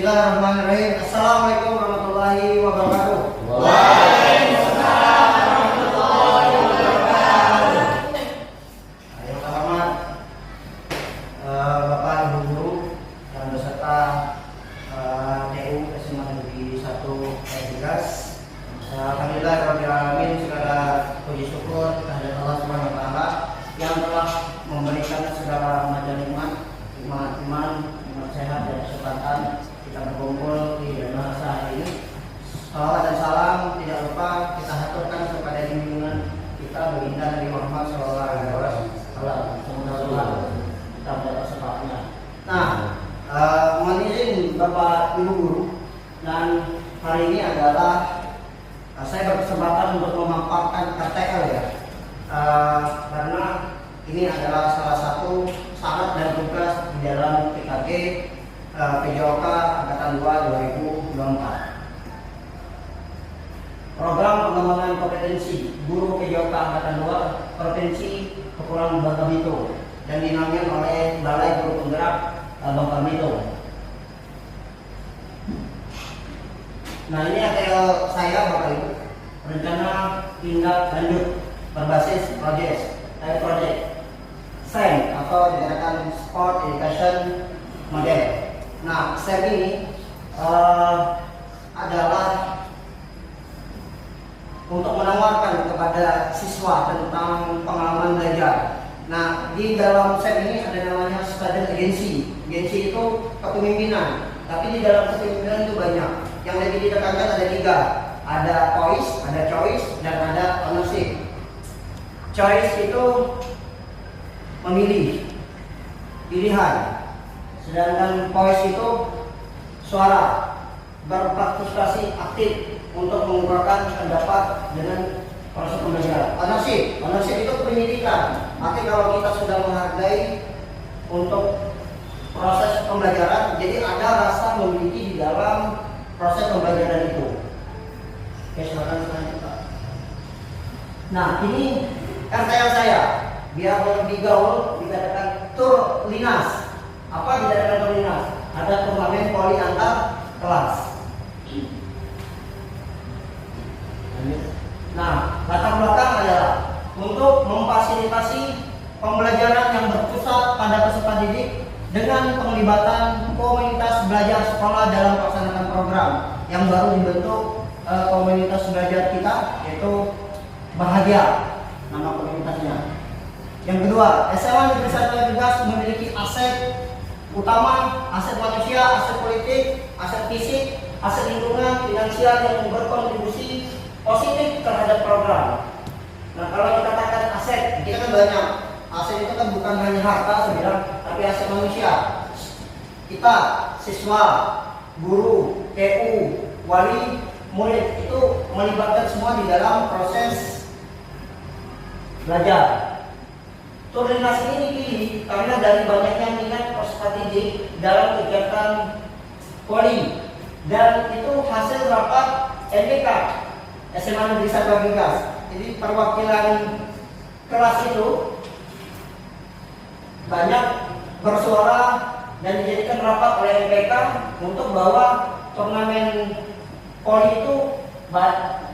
Bismillahirrahmanirrahim. Assalamualaikum warahmatullahi wabarakatuh. Waalaikumsalam warahmatullahi wabarakatuh. Yang terhormat Bapak Ibu Guru dan beserta TU SMA Negeri 1 Tegas. Alhamdulillah rabbil alamin, segala puji syukur kehadirat Allah Subhanahu wa taala yang telah memberikan segala macam nikmat, iman, sehat dan kesempatan kita berkumpul di masa hari ini. Salawat dan salam tidak lupa kita haturkan kepada junjungan kita baginda Nabi Muhammad SAW. Semoga kita mendapat syafaatnya. Nah, mohon izin Bapak Ibu Guru, dan hari ini adalah saya berkesempatan untuk memaparkan RTL ya, karena ini adalah salah satu syarat dan tugas di dalam PKG PJOK Angkatan 2 2024. Program pengembangan kompetensi guru PJOK Angkatan 2 Provinsi Kepulauan Bangka Belitung dan dinaungi oleh Balai Guru Penggerak Bangka Belitung. Nah, ini RTL saya Bapak Ibu, rencana tindak lanjut berbasis project SEM atau dikatakan Sport Education Model. Nah, SEM ini adalah untuk menawarkan kepada siswa tentang pengalaman belajar. Nah, di dalam SEM ini ada namanya student agency. Agency itu kepemimpinan, tapi di dalam kepemimpinan itu banyak. Yang lebih ditekankan ada 3. Ada choice, dan ada ownership. Choice itu memilih, pilihan, sedangkan voice itu suara, berpartisipasi aktif untuk mengungkapkan pendapat dengan proses pembelajaran. Ownership itu pendidikan. Artinya kalau kita sudah menghargai untuk proses pembelajaran, jadi ada rasa memiliki di dalam proses pembelajaran itu. Oke, silakan selanjutnya. Nah, ini RTL saya. Biar lebih gaul dikatakan Turlinas. Apa dikatakan Turlinas? Ada turnamen voli antar kelas. Nah, latar belakang adalah untuk memfasilitasi pembelajaran yang berpusat pada peserta didik dengan penglibatan komunitas belajar sekolah dalam pelaksanaan program yang baru dibentuk. Komunitas belajar kita yaitu Bahagia, nama komunitasnya. Yang kedua, SMA Negeri 1 Tegas memiliki aset utama, aset manusia, aset politik, aset fisik, aset lingkungan, finansial yang berkontribusi positif terhadap program. Nah, kalau kita katakan aset, kita kan banyak. Aset itu kan bukan hanya harta sebenarnya, tapi aset manusia. Kita, siswa, guru, TU, wali, murid itu melibatkan semua di dalam proses belajar. Turlinas ini dipilih karena dari banyaknya minat peserta didik dalam kegiatan voli, dan itu hasil rapat MBK SMA Negeri 1 Tegas. Jadi perwakilan kelas itu banyak bersuara dan dijadikan rapat oleh MBK untuk bahwa turnamen voli itu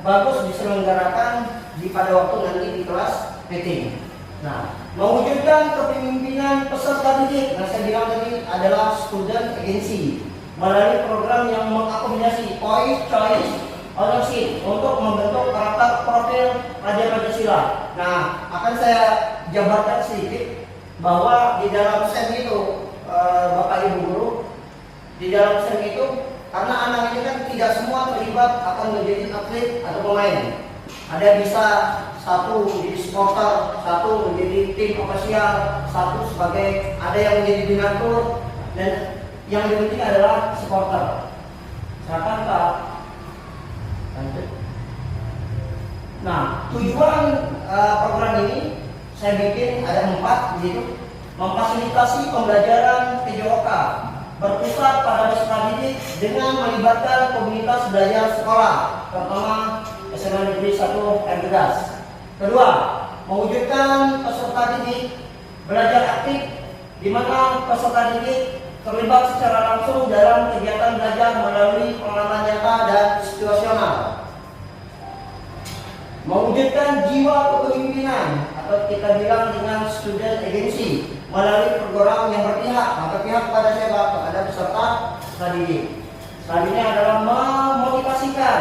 bagus diselenggarakan pada waktu nanti di kelas meeting. Nah, mewujudkan kepemimpinan peserta didik, nah saya bilang tadi adalah student agency melalui program yang mengakomodasi voice, choice, ownership untuk membentuk karakter profil pelajar Pancasila. Nah, akan saya jabarkan sedikit bahwa di dalam SEM itu, Bapak Ibu Guru, di dalam SEM itu karena anak ini kan tidak semua terlibat akan menjadi atlet atau pemain. Ada bisa satu menjadi supporter, satu menjadi tim ofisial, satu sebagai ada yang menjadi donatur, dan yang lebih penting adalah supporter. Silakan Pak. Lanjut. Nah, tujuan program ini saya bikin ada 4, yaitu memfasilitasi pembelajaran PJOK berpusat pada peserta didik dengan melibatkan komunitas belajar sekolah, terutama SMA Negeri 1 Tegas. Kedua, mewujudkan peserta didik belajar aktif, di mana peserta didik terlibat secara langsung dalam kegiatan belajar melalui pengalaman nyata dan situasional. Mewujudkan jiwa kepemimpinan atau kita bilang dengan student agency melalui program yang berpihak. Berpihak kepada siapa? Kepada peserta peserta didik. Selanjutnya adalah memotivasikan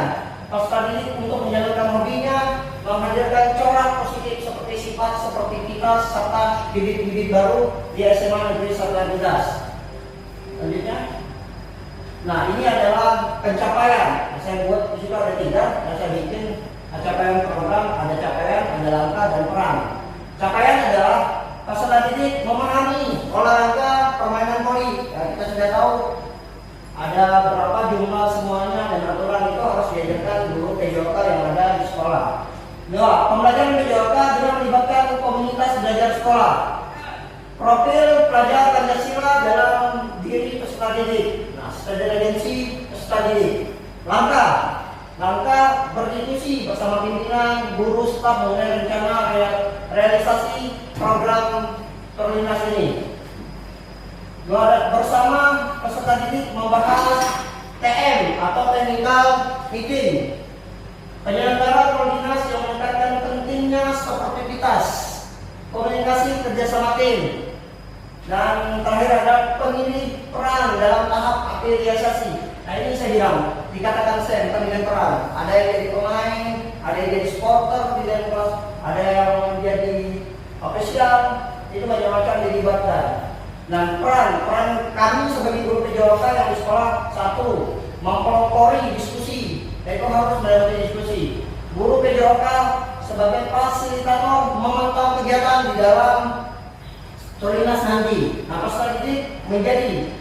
peserta didik untuk menjalankan hobinya, menghadirkan corak positif seperti sifat sportivitas serta bibit-bibit baru di SMA Negeri 1 Arbudas. Selanjutnya, nah ini adalah pencapaian. Saya buat di situ ada 3, dan saya bikin capaian program, ada capaian, ada langkah, dan peran. Capaian adalah peserta didik memahami olahraga permainan voli. Ya, kita sudah tahu ada berapa jumlah semuanya dan aturan itu harus diajarkan guru PJOK yang ada di sekolah. 2. Pembelajaran PJOK dengan melibatkan komunitas belajar sekolah. Profil pelajar Pancasila dalam diri peserta didik. Nah, student agency peserta didik. Langkah berdiskusi bersama pimpinan, guru, staf mengenai rencana realisasi program terlintas ini. Bersama peserta didik membahas TM atau technical meeting. Penyelenggara koordinasi yang menekankan pentingnya sportivitas, komunikasi kerjasama tim. Dan terakhir ada pemilih peran dalam tahap afiliasi. Nah ini saya bilang, dikatakan saya pemilihan peran. Ada yang jadi pemain, ada yang jadi supporter di dalam kelas, ada yang menjadi official, itu macam-macam dilibatkan. Dan peran kami sebagai guru PJOK yang di sekolah, 1. Mempelopori diskusi, yaitu harus melalui diskusi. Guru PJOK sebagai fasilitator memantau kegiatan di dalam Tulinas nanti. Nah, peserta didik menjadi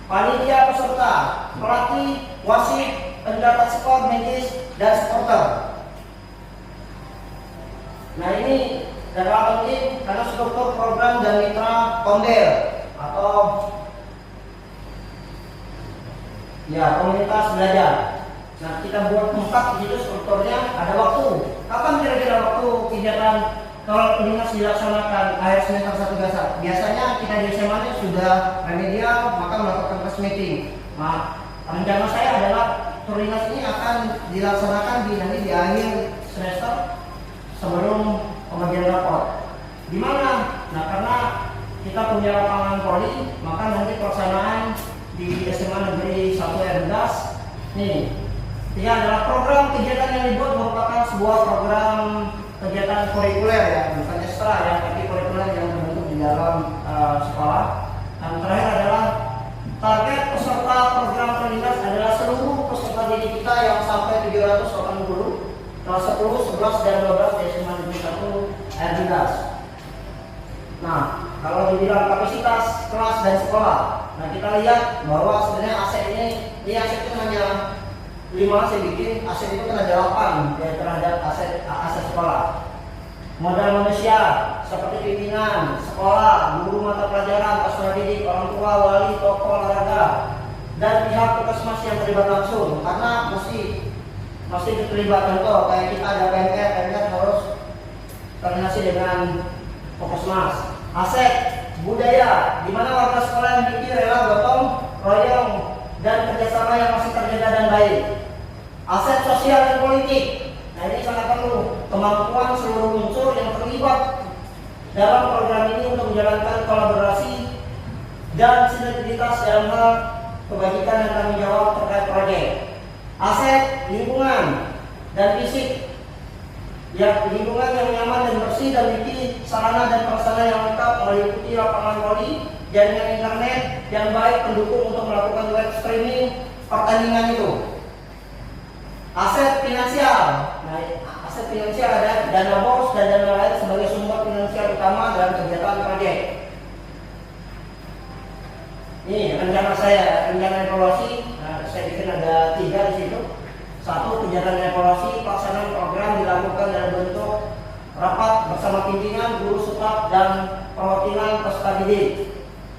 panitia peserta, pelatih, wasit, pencatat skor, medis, dan supporter. Nah ini adalah penting karena struktur program dan mitra Ponder atau ya komunitas belajar. Nah kita buat 4 di situ strukturnya, ada waktu. Kapan kira-kira waktu kegiatan kalau Tulinas dilaksanakan akhir semester 1 biasanya kita di SMA sudah remedial, maka melakukan class meeting. Nah, rencana saya adalah Tulinas ini akan dilaksanakan nanti di akhir semester sebelum pembagian rapor. Di mana? Nah, karena kita punya lapangan voli, maka nanti pelaksanaan di SMA Negeri 1 Arbudas. Nih, ini adalah program kegiatan yang dibuat merupakan sebuah program kegiatan kurikuler ya, bukan ekstra ya, tapi kurikuler yang terbentuk di dalam sekolah. Dan terakhir adalah target peserta program Tulinas adalah seluruh peserta didik kita yang sampai 780 kelas 10, 11, dan 12 di SMA Negeri 1 Arbudas. Nah, kalau dibilang kapasitas kelas dan sekolah, nah kita lihat bahwa sebenarnya AC ini AC itu hanya 5 saya bikin, AC itu kan ada 8 ya, terhadap AC sekolah. Modal manusia seperti pimpinan, sekolah, guru mata pelajaran, peserta didik, orang tua, wali, tokoh olahraga, dan pihak puskesmas yang terlibat langsung. Karena mesti terlibat contoh kayak kita ada PMR harus koordinasi dengan puskesmas. Aset budaya, di mana warga sekolah yang memiliki rela gotong royong dan kerjasama yang masih terjaga dan baik. Aset sosial dan politik. Nah ini sangat perlu kemampuan seluruh unsur yang terlibat dalam program ini untuk menjalankan kolaborasi dan sinergitas dalam hal kebajikan dan tanggung jawab terkait proyek. Aset lingkungan dan fisik. Ya, lingkungan yang nyaman dan bersih dan memiliki sarana dan prasarana yang lengkap meliputi lapangan voli, jaringan internet yang baik pendukung untuk melakukan web streaming pertandingan itu. Aset finansial. Nah, aset finansial ada dana bos dan dana lain sebagai sumber finansial utama dalam kegiatan proyek. Ini rencana saya, rencana evaluasi. Nah, saya bikin ada 3 di situ. 1. Kegiatan evaluasi pelaksanaan program dilakukan dalam bentuk rapat bersama pimpinan, guru, staf, dan perwakilan peserta didik.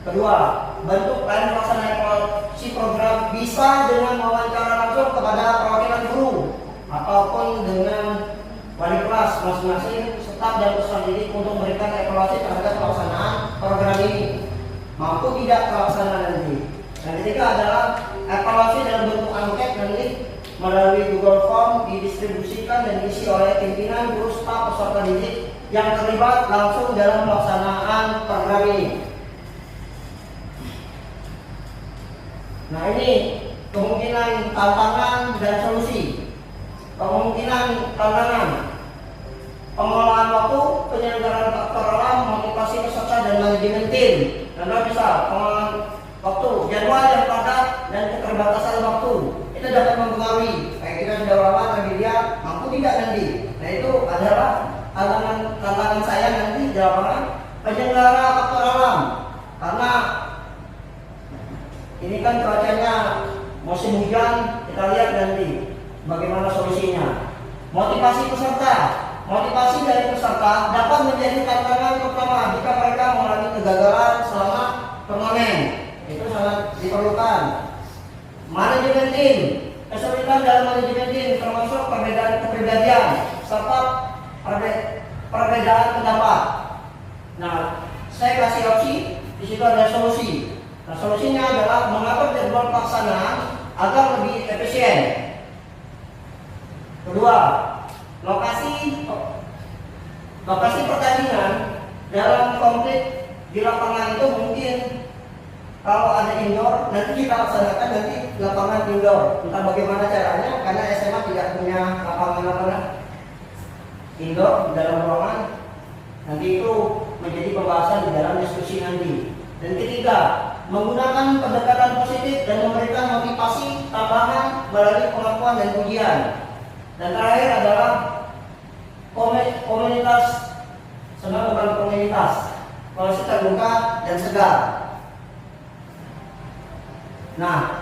2. Bentuk lain pelaksanaan evaluasi program bisa dengan wawancara langsung kepada perwakilan guru ataupun dengan wali kelas masing-masing, staf dan peserta didik untuk memberikan evaluasi terhadap pelaksanaan program ini. mampu tidak terlaksana nanti. Yang ketiga adalah evaluasi dalam bentuk angket nanti melalui Google Form didistribusikan dan diisi oleh pimpinan, guru, staf, peserta didik yang terlibat langsung dalam pelaksanaan program ini. Nah, ini kemungkinan tantangan dan solusi. Kemungkinan tantangan: pengelolaan waktu, penyelenggaraan faktor alam, motivasi peserta dan manajemen tim. Contoh misal pengelolaan waktu, jadwal yang padat dan keterbatasan waktu itu dapat mempengaruhi. Kayak kita sudah lama lagi lihat mampu tidak nanti. Nah, itu adalah tantangan saya nanti di lapangan. Penyelenggara faktor alam, karena ini kan cuacanya musim hujan, kita lihat nanti bagaimana solusinya. Motivasi peserta, motivasi dari peserta dapat menjadi tantangan pertama jika mereka mengalami kegagalan selama turnamen. Itu sangat diperlukan. Manajemen tim, kesulitan dalam manajemen tim termasuk perbedaan kepribadian serta perbedaan pendapat. Nah, saya kasih opsi, di situ ada solusi. Nah, solusinya adalah mengatur jadwal pelaksanaan agar lebih efisien. Kedua, lokasi pertandingan dalam konflik di lapangan itu mungkin kalau ada indoor, nanti kita laksanakan nanti lapangan indoor. Entah bagaimana caranya, karena SMA tidak punya lapangan indoor di dalam ruangan. Nanti itu menjadi pembahasan di dalam diskusi nanti. Dan ketiga, menggunakan pendekatan positif dan memberikan motivasi tambahan melalui pengakuan dan pujian. Dan terakhir adalah komunitas, sebenarnya bukan komunitas, komunitas terbuka dan segar. Nah,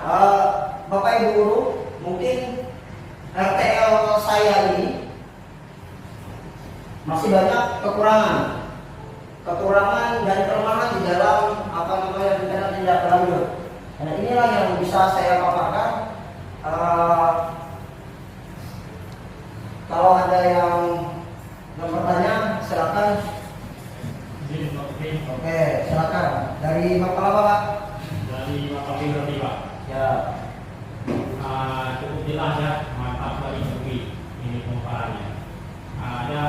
Bapak Ibu Guru, mungkin RTL saya ini masih banyak kekurangan dan kelemahan di dalam tindak lanjut. Dan inilah yang bisa saya paparkan. Kalau ada yang bertanya, silakan. Oke, silakan. Dari Bapak apa, Pak? Dari Bapak Firdausi, Pak. Ya. Cukup jelas ya, mantap sekali ini pemaparannya. Ada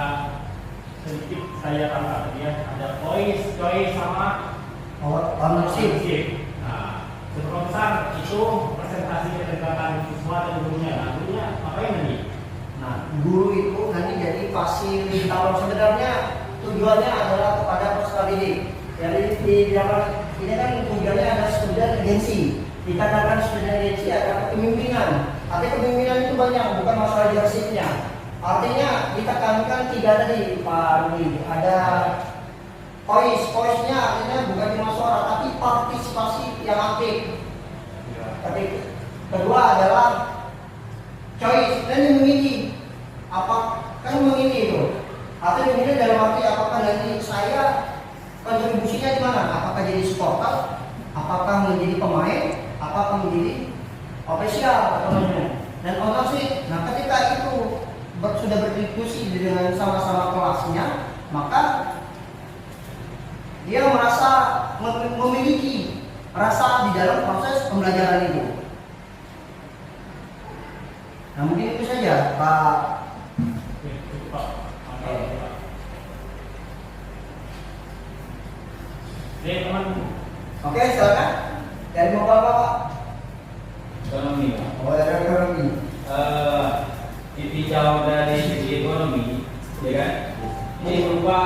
sedikit saya tangkap ya, ada choice sama ownership. Nah, seberapa besar itu presentasi kedekatan siswa dan gurunya? Nah, gurunya ngapain nanti? Nah, guru itu nanti jadi fasilitator. Sebenarnya tujuannya adalah kepada peserta didik. Jadi di dalam ini kan tujuannya ada student agency. Dikatakan student agency adalah kepemimpinan. Artinya kepemimpinan itu banyak, bukan masalah leadership-nya. Artinya ditekankan tiga tadi, Pak Rudi. Ada voice-nya artinya bukan cuma suara, tapi partisipasi yang aktif. Kedua adalah choice dan memilih. Apa kan memilih itu? Artinya memilih dalam arti apakah nanti saya kontribusinya di mana? Apakah jadi supporter? Apakah menjadi pemain? Apakah menjadi official atau manajemen? Dan ownership. Nah, ketika itu sudah berdiskusi dengan sama-sama kelasnya, maka dia merasa memiliki rasa di dalam proses pembelajaran itu. Nah, mungkin itu saja, Pak. Teman. Oke, silakan. Dari mau Pak? Ekonomi, Pak. Oh, dari ekonomi. Dipijau dari segi ekonomi, ya kan? Ini berupa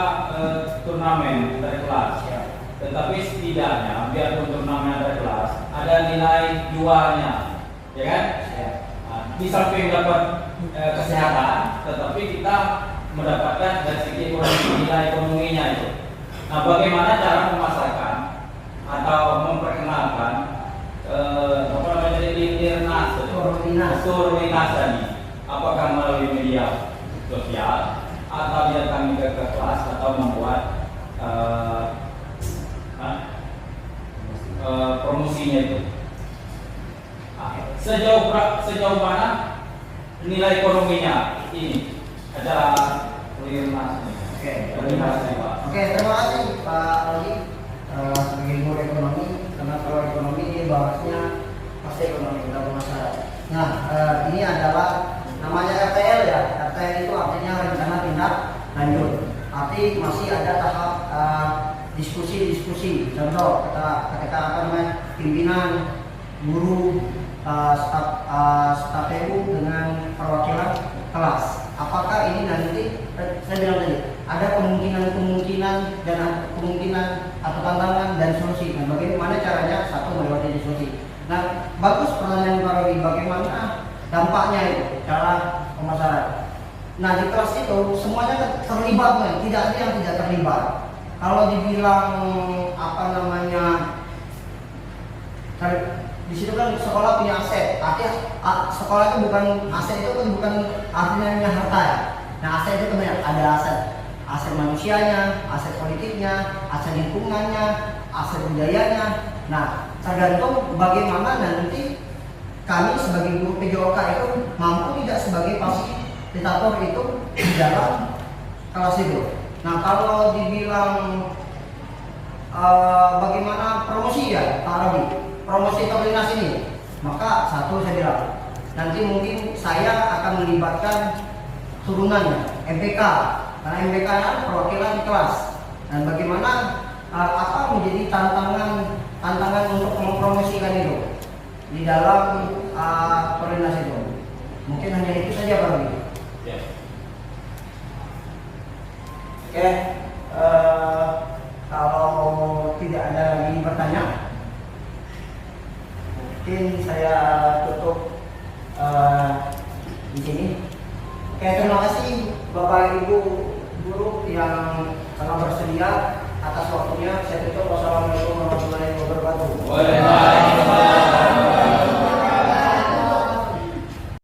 turnamen interkelas, ya. Tetapi setidaknya biarpun turnamen interkelas ada nilai jualnya, ya kan? Ya. Nah, di samping dapat kesehatan, tetapi kita mendapatkan dari segi ekonomi, nilai ekonominya itu. Nah, bagaimana cara memasarkan atau memperkenalkan Surminas tadi? Apakah melalui media sosial atau datang ke kelas atau membuat promosinya itu? Sejauh mana nilai ekonominya ini acara Surminas? Oke, terima kasih Pak Rodi sebagai guru ekonomi, karena kalau ekonomi ini bahasnya pasti ekonomi dalam masalah. Nah, ini adalah namanya RTL ya. RTL itu artinya rencana tindak lanjut. Arti masih ada tahap diskusi-diskusi. Contoh, ketika apa namanya pimpinan, guru, staf TU dengan perwakilan kelas. Apakah ini nanti saya bilang tadi ada kemungkinan dan kemungkinan atau tantangan dan solusi. Nah, bagaimana caranya satu melewati diskusi. Nah, bagus pertanyaan Pak Robi, bagaimana dampaknya itu, cara pemasaran. Nah, di kelas itu semuanya terlibat, tidak ada yang tidak terlibat. Kalau dibilang apa namanya, di situ kan sekolah punya aset. Artinya sekolah itu bukan aset, itu kan bukan artinya harta ya. Nah, aset itu banyak, ada aset manusianya, aset politiknya, aset lingkungannya, aset budayanya. Nah, tergantung bagaimana nanti kami sebagai guru PJOK itu mampu tidak sebagai fasilitator itu di dalam kelas itu. Nah, kalau dibilang bagaimana promosi ya Pak Robi, promosi koordinasi ini, maka satu saya bilang nanti mungkin saya akan melibatkan turunannya MPK, karena MPK adalah perwakilan kelas, dan bagaimana apa menjadi tantangan untuk mempromosikan itu di dalam koordinasi itu. Mungkin hanya itu saja Pak Robi. Ya. Oke, kalau tidak ada lagi pertanyaan, mungkin saya tutup di sini. Oke, terima kasih Bapak Ibu guru yang telah bersedia atas waktunya. Saya tutup. Wassalamualaikum warahmatullahi wabarakatuh. Waalaikumsalam.